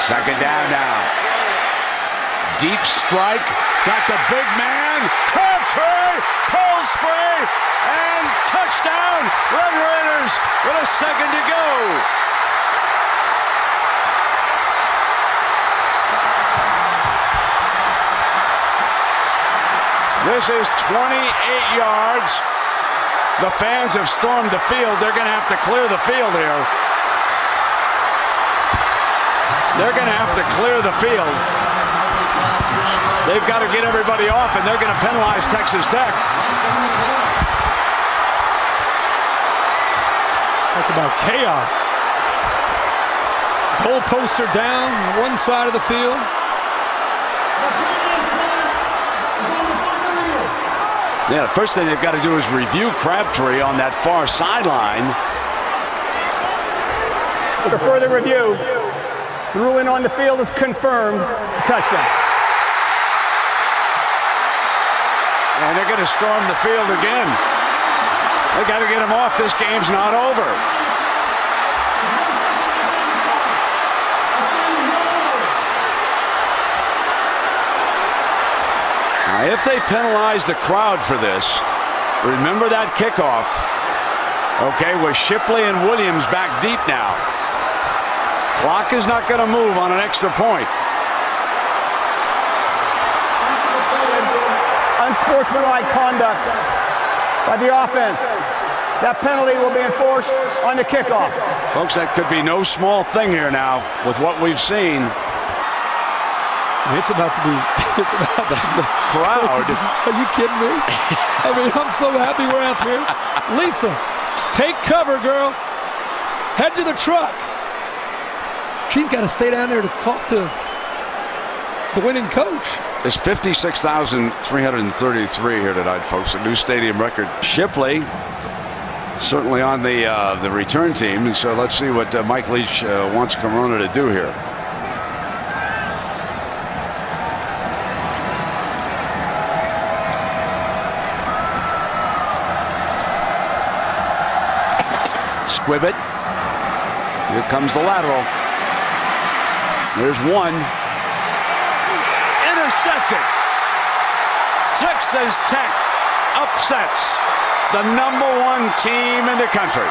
Second down now. Deep strike. Got the big man. Crabtree pulls free. And touchdown. Red Raiders with a second to go. This is 28 yards. The fans have stormed the field. They're going to have to clear the field here. They're going to have to clear the field. They've got to get everybody off, and they're going to penalize Texas Tech. Talk about chaos. Goalposts are down on one side of the field. Yeah, the first thing they've got to do is review Crabtree on that far sideline. For further review, the ruling on the field is confirmed. It's a touchdown. And they're going to storm the field again. They got to get him off. This game's not over. Now, if they penalize the crowd for this, remember that kickoff. Okay, with Shipley and Williams back deep now. Clock is not going to move on an extra point. Unsportsmanlike conduct by the offense. That penalty will be enforced on the kickoff. Folks, that could be no small thing here now with what we've seen. It's about to be. It's about to be. Crowd. Are you kidding me? I mean, I'm so happy we're out here. Lisa, take cover, girl. Head to the truck. She's got to stay down there to talk to the winning coach. There's 56,333 here tonight, folks. A new stadium record. Shipley certainly on the return team, and so let's see what Mike Leach wants Corona to do here. Squibbit. Here comes the lateral. There's one. Intercepted. Texas Tech upsets the #1 team in the country.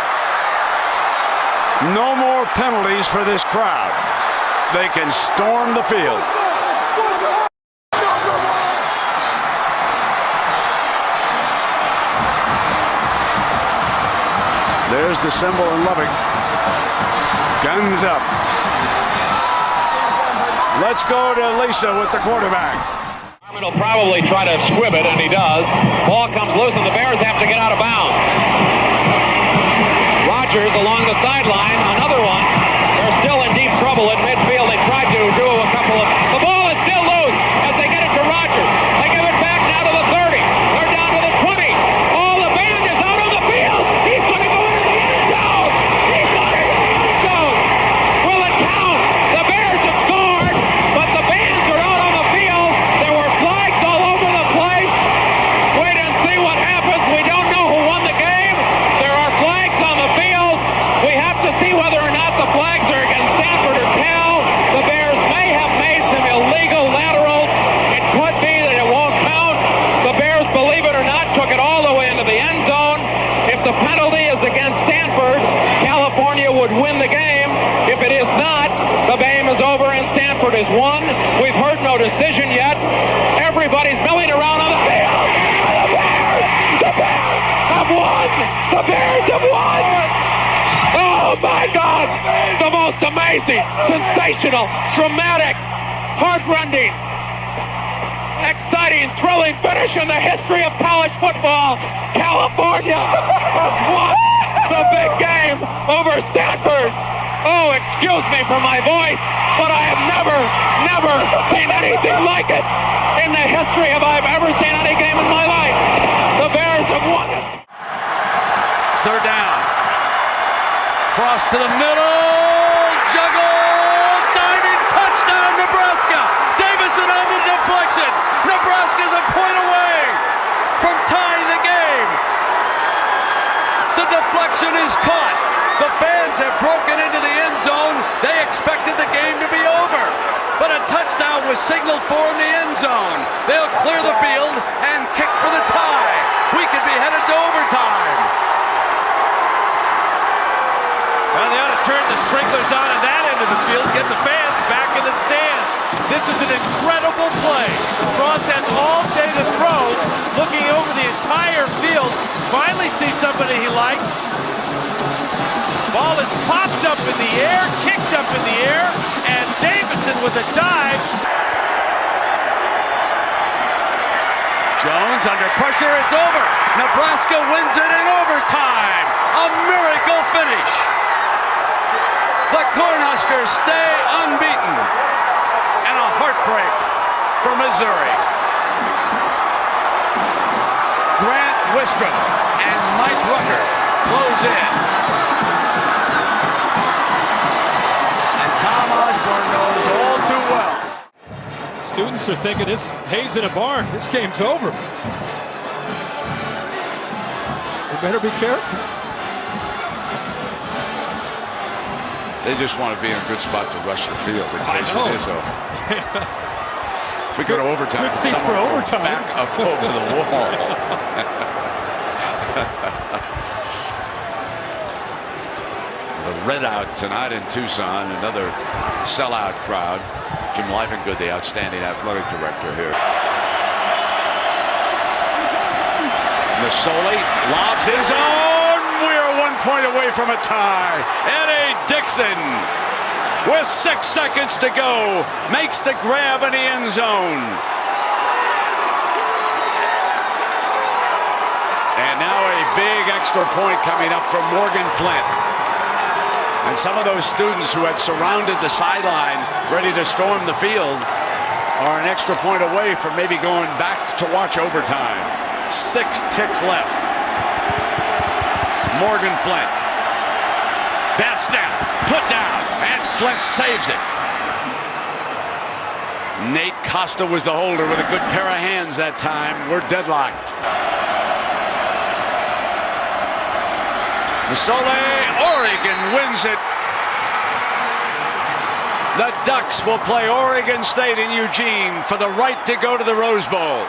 No more penalties for this crowd. They can storm the field. There's the symbol in Lubbock. Guns up. Let's go to Lisa with the quarterback. He'll probably try to squib it, and he does. Ball comes loose, and the Bears have to get out of bounds. Rogers along the sideline, another one. They're still in deep trouble at midfield. They tried to do a couple of... The ball is still loose as they get it to Rogers. They give it back now to the 30. They're down to the 20. Oh, the band is out on the field. He's going to go into the end zone. He's going into the end zone. Will it count? The Bears have scored, but the bands are out on the field. There were flags all over the place. Wait and see what happens. We don't know who won the game. There are flags on the field. We have to see whether or not the flags are against Stanford or Cal. The Bears may have made some illegal laterals. It could be that it won't count. The Bears, believe it or not, took it all the way into the end zone. If the penalty is against Stanford, California would win the game. If it is not, the game is over and Stanford has won. We've heard no decision yet. Everybody's milling around on the field. The Bears have won. The Bears have won. Oh my God! The most amazing, sensational, dramatic, heartrending, exciting, thrilling finish in the history of college football. California has won the big game over Stanford. Oh, excuse me for my voice, but I have never seen anything like it in the history of I've ever seen any game in my life. The Bears have won it. Third down. Frost to the middle. Juggle. Diving touchdown, Nebraska. Davison on the deflection. Nebraska's a point away from tying the game. The deflection is caught. The fans have broken into the end zone. They expected the game to be over. was signaled for in the end zone. They'll clear the field and kick for the tie. We could be headed to overtime. Well, they ought to turn the sprinklers on at that end of the field, get the fans back in the stands. This is an incredible play. Frost has all day to throw, looking over the entire field. Finally sees somebody he likes. Ball is popped up in the air, kicked up in the air, and Davison with a dive. Jones under pressure, it's over. Nebraska wins it in overtime. A miracle finish. The Cornhuskers stay unbeaten. And a heartbreak for Missouri. Grant Wistrom and Mike Rucker close in. And Tom Osborne knows all too well. Students are thinking it's Hayes in a barn. This game's over. They better be careful. They just want to be in a good spot to rush the field in case it is over. If we go to overtime, good seats for overtime. Back up over the wall. The Redout tonight in Tucson, another sellout crowd. Jim Livengood, the outstanding athletic director here. Nasoli lobs his own. We're 1 point away from a tie. Eddie Dixon, with 6 seconds to go, makes the grab in the end zone. And now a big extra point coming up from Morgan Flint. And some of those students who had surrounded the sideline, ready to storm the field, are an extra point away from maybe going back to watch overtime. 6 ticks left. Morgan Flint. That snap, put down, and Flint saves it. Nate Costa was the holder with a good pair of hands that time. We're deadlocked. Masole, Oregon wins it. The Ducks will play Oregon State in Eugene for the right to go to the Rose Bowl.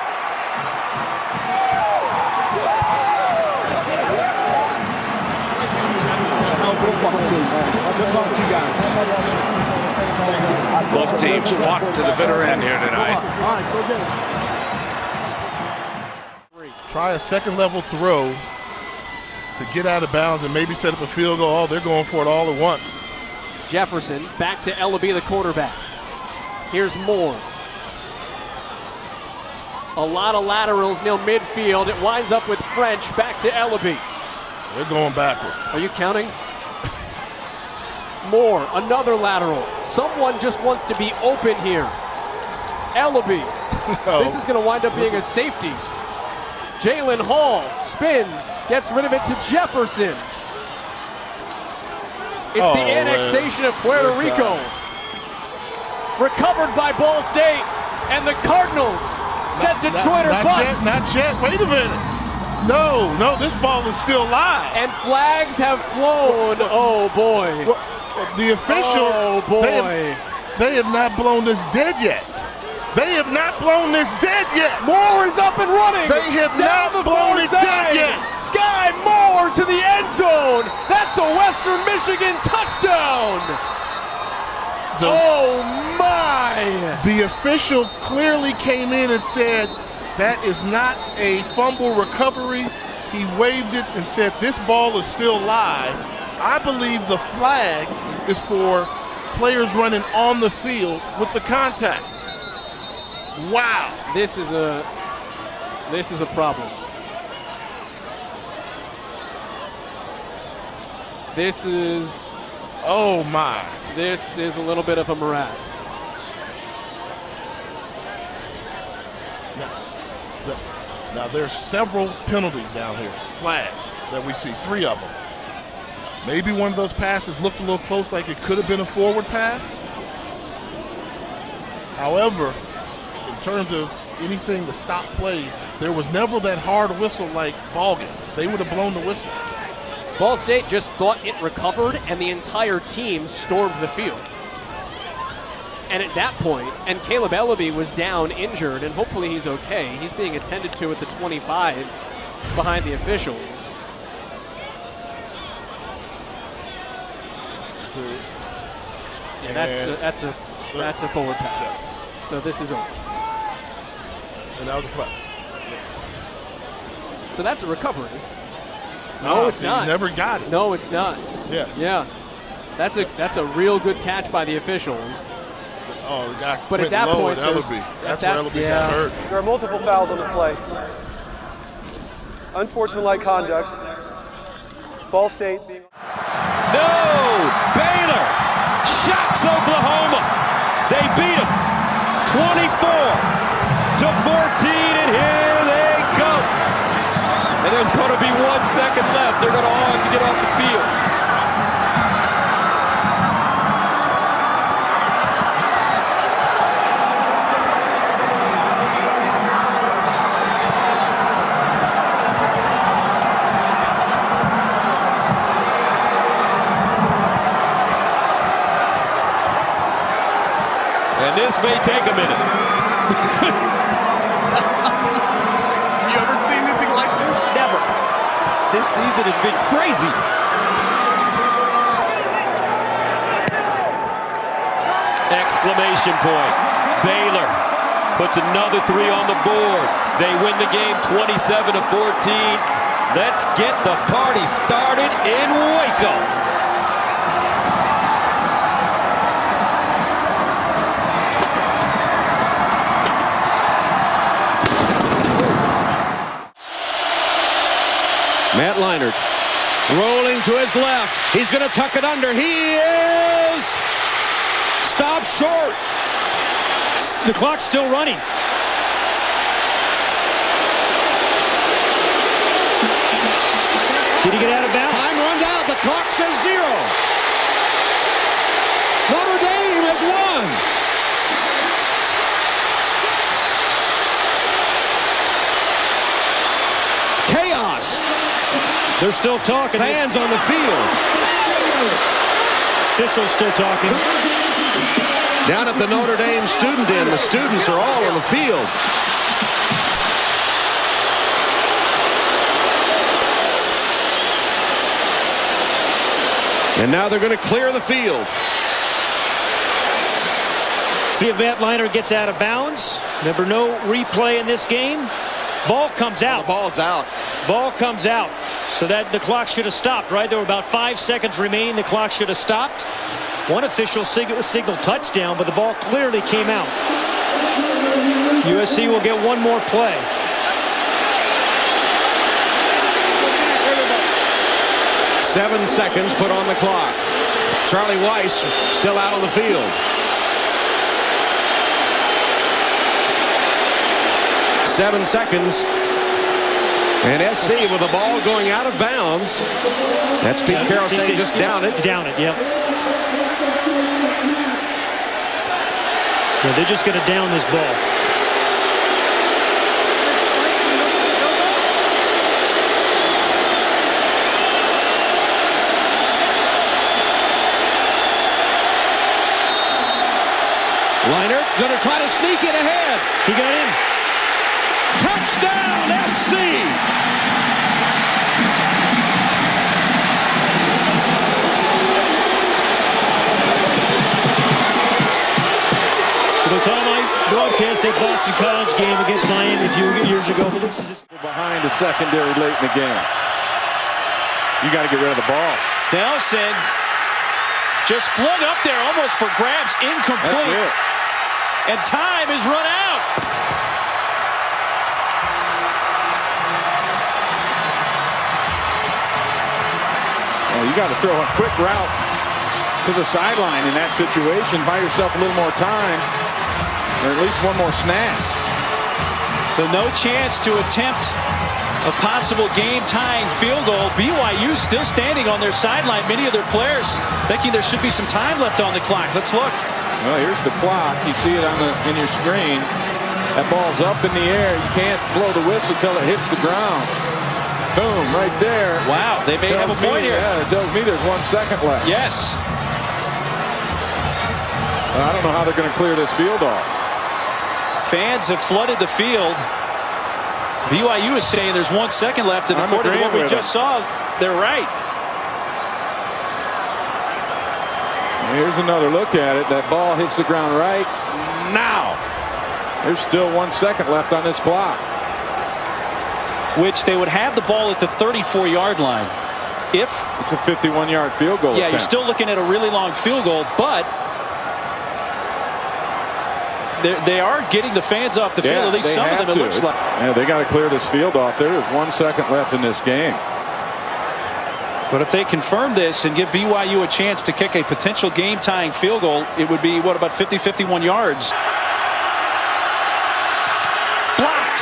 Both teams fought to the bitter end here tonight. Try a second level throw to get out of bounds and maybe set up a field goal. Oh, they're going for it all at once. Jefferson back to Ellaby, the quarterback. Here's Moore. A lot of laterals near midfield. It winds up with French back to Ellaby. They're going backwards. Are you counting? Moore, another lateral. Someone just wants to be open here. Ellaby. No. This is going to wind up being a safety. Jalen Hall spins, gets rid of it to Jefferson. It's the annexation of Puerto Rico. Recovered by Ball State, and the Cardinals said Detroit or bust. Not yet. Wait a minute. No, this ball is still live. And flags have flown. Oh boy. The official. Oh boy. They have not blown this dead yet. They have not blown this dead yet. Moore is up and running. They have down not the blown it side. dead yet. Sky Moore to the end zone. That's a Western Michigan touchdown. Oh my. The official clearly came in and said that is not a fumble recovery. He waved it and said this ball is still live. I believe the flag is for players running on the field with the contact. Wow. This is a problem. This is a little bit of a morass. Now there's several penalties down here, flags that we see, 3 of them. Maybe one of those passes looked a little close, like it could have been a forward pass. However, in terms of anything to stop play, there was never that hard whistle like ball game. They would have blown the whistle. Ball State just thought it recovered, and the entire team stormed the field. And at that point, and Caleb Ellaby was down injured, and hopefully he's okay. He's being attended to at the 25 behind the officials. Yeah, that's a forward pass. Yes. So this is over. And that was a play. So that's a recovery. No, it's not. He never got it. No, it's not. Yeah. Yeah. That's a real good catch by the officials. Oh, the guy but went at that low point, at Ellaby. That's where Ellaby got hurt. There are multiple fouls on the play. Unsportsmanlike conduct. Ball State being... No! Baylor shocks Oklahoma. They beat them 24-14, and here they come. And there's going to be 1 second left. They're going to all have to get off the field. And this may take a minute. You ever seen anything like this? Never. This season has been crazy. Exclamation point. Baylor puts another 3 on the board. They win the game 27-14. Let's get the party started in Waco. Matt Leinart rolling to his left. He's going to tuck it under. He is stopped short. The clock's still running. Did he get out of bounds? Time runs out. The clock says 0. Notre Dame has won. Chaos. They're still talking. Fans on the field. Officials still talking. Down at the Notre Dame student inn, the students are all on the field. And now they're going to clear the field. See if Matt Leinart gets out of bounds. Remember, no replay in this game. Ball comes out. The ball's out. Ball comes out. So that the clock should have stopped, right? There were about 5 seconds remaining. The clock should have stopped. One official signaled touchdown, but the ball clearly came out. USC will get one more play. Seven seconds put on the clock. Charlie Weiss still out on the field. 7 seconds. And SC with the ball going out of bounds. That's Pete Carroll saying just down it. Down it, yep. Yeah, they're just going to down this ball. Leinart going to try to sneak it ahead. He got in. Touchdown, SC! For the time I broadcast a Boston College game against Miami a few years ago, but this is Behind the secondary late in the game. You got to get rid of the ball. Nelson just flung up there almost for grabs, incomplete. And time is run out. Oh, you got to throw a quick route to the sideline in that situation. Buy yourself a little more time, or at least one more snap. So no chance to attempt a possible game-tying field goal. BYU still standing on their sideline. Many of their players thinking there should be some time left on the clock. Let's look. Well, here's the clock. You see it on in your screen. That ball's up in the air. You can't blow the whistle until it hits the ground. Boom, right there. Wow, they may have a point here. Yeah, it tells me there's 1 second left. Yes. I don't know how they're going to clear this field off. Fans have flooded the field. BYU is saying there's 1 second left, and according to what we just saw, they're right. Here's another look at it. That ball hits the ground right now. There's still 1 second left on this clock. Which they would have the ball at the 34-yard line. If it's a 51-yard field goal. Yeah, you're still looking at a really long field goal, but they are getting the fans off the field. At least some of them, it looks like. Yeah, they got to clear this field off. There is 1 second left in this game. But if they confirm this and give BYU a chance to kick a potential game-tying field goal, it would be, what, about 50, 51 yards. Blocked.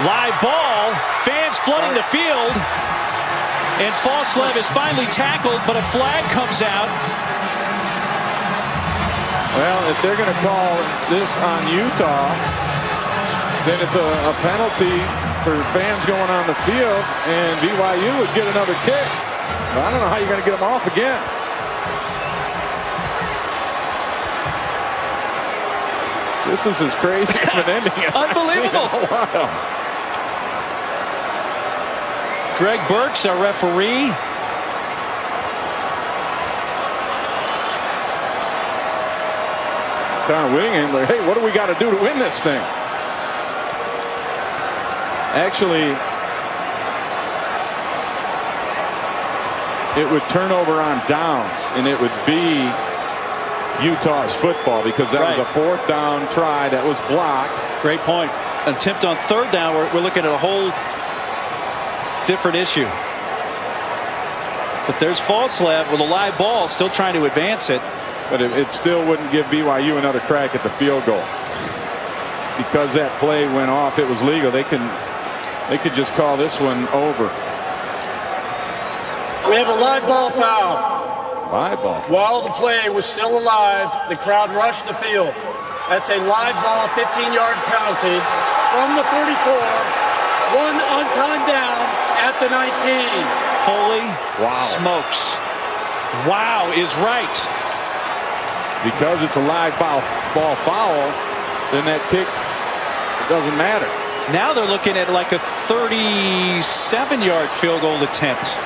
Live ball. Fans flooding the field. And Falslev is finally tackled, but a flag comes out. Well, if they're going to call this on Utah, then it's a penalty for fans going on the field, and BYU would get another kick. But I don't know how you're going to get them off again. This is as crazy of an ending as Unbelievable. I've seen in a while. Greg Burks, our referee. Kind of winning it, like, hey, what do we got to do to win this thing? Actually, it would turn over on downs, and it would be Utah's football because that was a 4th down try that was blocked. Great point. Attempt on 3rd down, we're looking at a whole different issue. But there's Falslev with a live ball, still trying to advance it. But it still wouldn't give BYU another crack at the field goal. Because that play went off, it was legal. They could just call this one over. We have a live ball foul. Live ball. While the play was still alive, the crowd rushed the field. That's a live ball 15-yard penalty from the 34. 1 on-time down at the 19. Holy smokes. Wow is right. Because it's a live ball foul, then that kick doesn't matter. Now they're looking at like a 37-yard field goal attempt.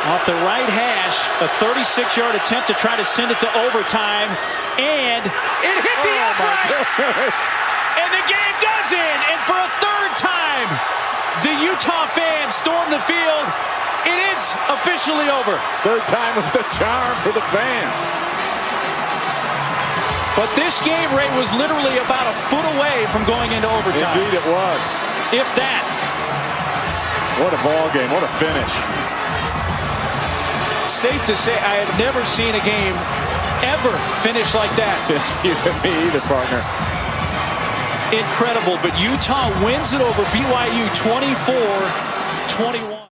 Off the right hash, a 36-yard attempt to try to send it to overtime. And it hit the upright. And the game does end. And for a 3rd time, the Utah fans storm the field. It is officially over. 3rd time was the charm for the fans. But this game, Ray, was literally about a foot away from going into overtime. Indeed it was. If that. What a ball game. What a finish. Safe to say I have never seen a game ever finish like that. Me either, partner. Incredible. But Utah wins it over BYU 24-21.